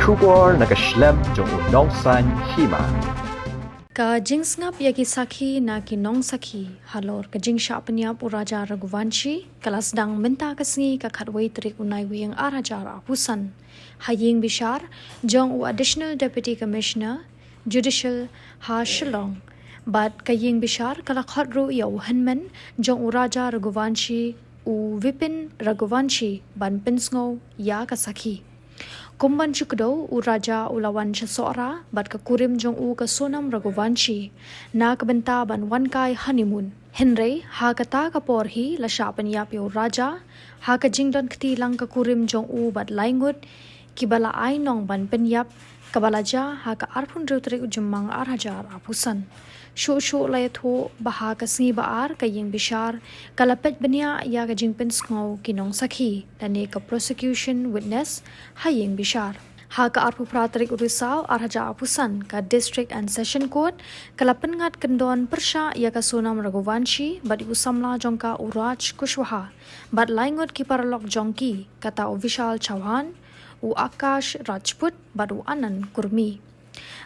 Shubor nakaslem jong unongsan Hima. Ka Jingsngap ya ki Sakhi na ki nong Sakhi Halor ka Jingshah Pynïap u Raja Raghuvanshi kala Sdang minta kasngi ka khatway trik unai wiyang arajara pusan haying bishar jong u Additional Deputy Commissioner Judicial ha Shillong bad kaying bishar kala khatru ya u Hynmen jong u Raja Raghuvanshi u Vipin Raghuvanshi ban pinsngo ya ka Sakhi Kumban chukdo u Raja ulawan sora bat ka kurim jong u ka sonam Raghuvanshi na kabenta ban wankai honeymoon Henry ha kata ka porhi la Pynïap u Raja ha ka jingdon kti lang ka kurim jong u bat laingut kibala ai nong ban Pynïap kabalaja ha ka arpun rutrik ujumang arhajar apusan shu layatho baha ka singi baar ka ying bishar kalapet bania ya ka jingpen sngo kinong Sakhi dane ka prosecution witness haying bishar ha ka arpu pratrik urisau arhaja apusan ka district and session court kalapen ngat kendon persha ya ka sonam Raghuvanshi bad usamla jongka uraj kushwaha bad laingot ki paralok jongki kata u Vishal Chauhan u Akash Rajput bad u Anand Kurmi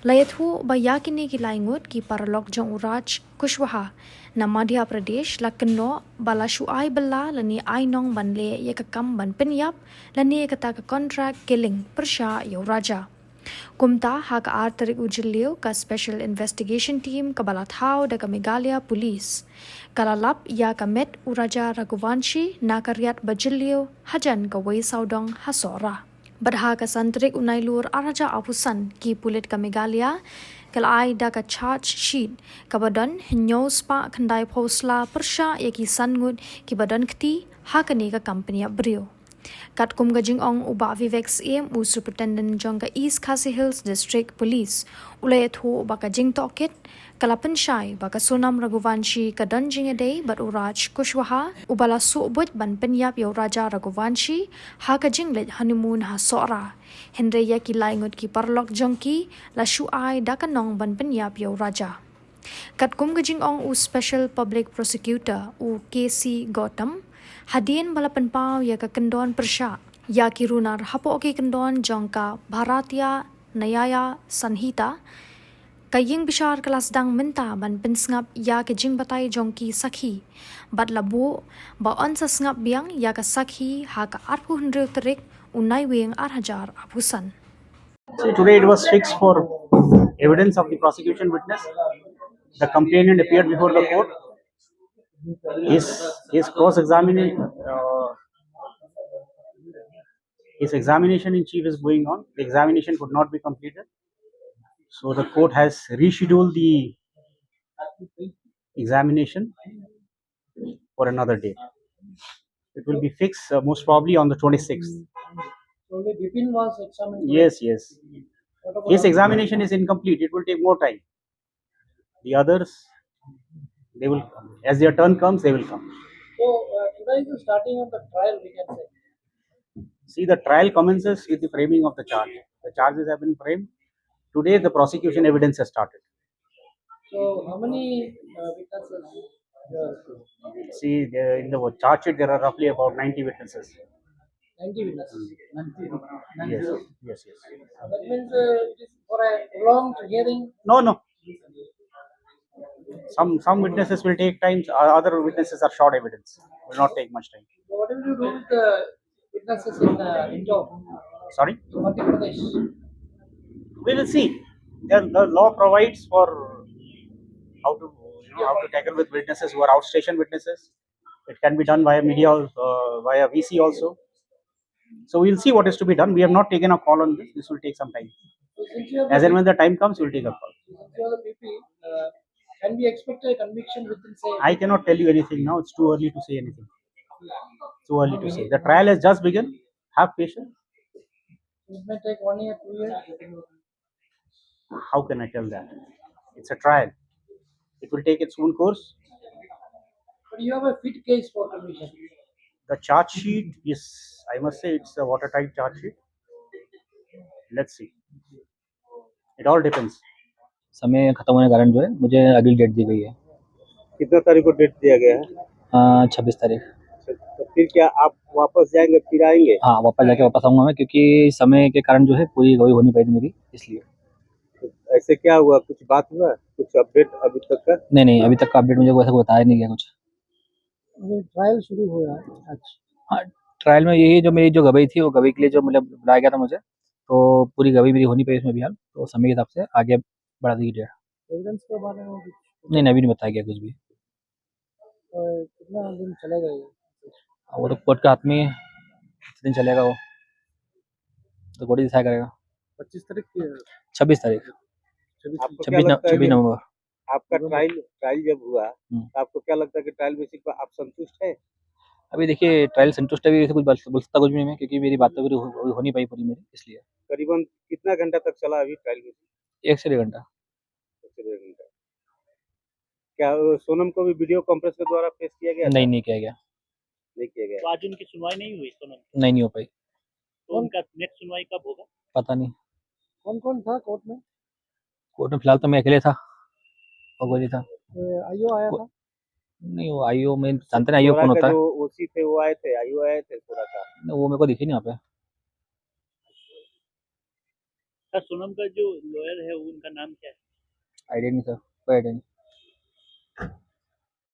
Layathu bayakini ki laingut ki paralok jong uraj kushwaha na Madhya Pradesh lakno balashu ai balla lani ai nong banle ye ka kam ban Pynïap lani kata ka contract killing persha yo raja kumta ha ka artarik ujilio ka special investigation team ka balathau da ka Meghalaya police kalalap ya ka met uraja Raghuvanshi na karyat bajilio hajan ka wei saudong hasora Badha ka santrik unailur araja apusan ki pulit ka Meghalaya kalai da ka charge sheet kabadan hinyo spa khandai phosla persha yaki sangut ki badan kti hakani ka company brio kat kum gajing ong uba vivex em u superintendent jong ka East Khasi Hills District Police ulayatho ba ka jing tokit kalapan shai ba ka sonam Raghuvanshi ka donjing ade bat uraj kushwaha ubala subut ban Pynïap yo Raja Raghuvanshi ha ka jinglet honeymoon ha sora Henry ya ki laingut ki parlok jongki la shu ai da ka nong ban Pynïap yo Raja kat kum gajing ong u special public prosecutor u KC Gautam hadien balapan pau ya ka kendon persha ya ki runar hapo ki kendon jongka Bharatiya Nyaya Sanhita Kaying bishar kelas Sdang minta ban pinsngap ya ke jing batai jongki Sakhi bat labu ba on sa sngap biang ya ka Sakhi ha ka arpu hundru terik unai wing arhajar apusan. So today it was fixed for evidence of the prosecution witness. The complainant appeared before the court. His cross-examination, his examination in chief is going on. The examination could not be completed, so the court has rescheduled the examination for another day. It will be fixed most probably on the 26th. Only Vipin was examined. Yes. His examination is incomplete. It will take more time. The others, they will, as their turn comes, they will come. So today is the starting of the trial, we can say. See, the trial commences with the framing of the charge. The charges have been framed. Today, the prosecution evidence has started. So how many witnesses? See, in the charge sheet, there are roughly about 90 witnesses. 90 witnesses. 90. Yes. That means it is for a prolonged hearing. No. Some witnesses will take time. Other witnesses are short evidence. Will not take much time. So what will you do with the witnesses in Indore? Sorry. Madhya Pradesh. We will see. The law provides for how to tackle with witnesses who are outstation witnesses. It can be done via media, via VC also. So we'll see what is to be done. We have not taken a call on this. This will take some time. So since you have As and when the time comes, we'll take a call. Since you are the PP, can we expect a conviction within say? I cannot tell you anything now. It's too early to say anything. Too early to say. The trial has just begun. Have patience. It may take 1 year, 2 years. How can I tell that? It's a trial. It will take its own course. But you have a fit case for conviction. The charge sheet is, I must say, it's a watertight charge sheet. Let's see. It all depends. समय खत्म होने के कारण जो है मुझे अगली डेट दी गई है। कितना तारीख को डेट दिया गया है? 26 तारीख। फिर क्या आप वापस जाएंगे फिर आएंगे? हाँ, वापस जाके वापस आऊँगा मैं, क्योंकि समय के कारण जो है पूरी गवाही हो नहीं पाई थी मेरी, इसलिए। ऐसे क्या हुआ, कुछ बात हुआ, कुछ अपडेट अभी तक का? नहीं, अभी तक का अपडेट मुझे वैसा बताया नहीं गया कुछ। अभी ट्रायल शुरू हुआ है आज। हाँ, ट्रायल में यही जो मेरी जो गवाही थी, वो गवाही के लिए जो मतलब बुलाया गया था मुझे, तो पूरी गवाही मेरी हो नहीं पाई इसमें अभी हाल, तो समय के हिसाब से आगे बढ़ा दी डेट। एविडेंस के बारे में कुछ नहीं, अभी नहीं बताया गया कुछ भी। कितना दिन चलेगा ये? वो तो कोर्ट के हाथ में है, कितने दिन चलेगा वो, तो कोर्ट ही डिसाइड करेगा। 25 तारीख की 26 तारीख, आपको क्या लगता है 26 कि नवंबर। आपका ट्रायल जब हुआ हम्म। तो आपको क्या लगता है कि ट्रायल बेसिस पर आप संतुष्ट है? अभी देखिए, ट्रायल संतुष्ट है, अभी ऐसे कुछ बोल सकता कुछ भी नहीं मैं, क्योंकि मेरी बातें पूरी हो नहीं पाई पूरी मेरी, इसलिए। करीबन कितना घंटा तक चला अभी ट्रायल बेसिस? 1 से 1.5 घंटा। सबसे 1.5 घंटा। क्या सोनम को भी वीडियो कॉन्फ्रेंस के द्वारा पेश किया गया था? नहीं किया गया। नहीं किया गया। तो आज उनकी सुनवाई नहीं हुई सोनम की, नहीं हो पाई। तो उनका नेक्स्ट सुनवाई कब होगा? पता नहीं। कौन कौन था कोर्ट में? कोर्ट में फिलहाल तो मैं अकेले था और कोई नहीं था। आईओ आया था? नहीं, वो आईओ में जानते ना, आईओ सोरा कौन का होता है? जो ओसी थे वो आए थे, आईओ आए थे सोरा का। वो मेरे को दिखे नहीं यहाँ पे। सर सोनम का जो लॉयर है उनका नाम क्या है? आइडिया नहीं सर, कोई आइडिया नहीं।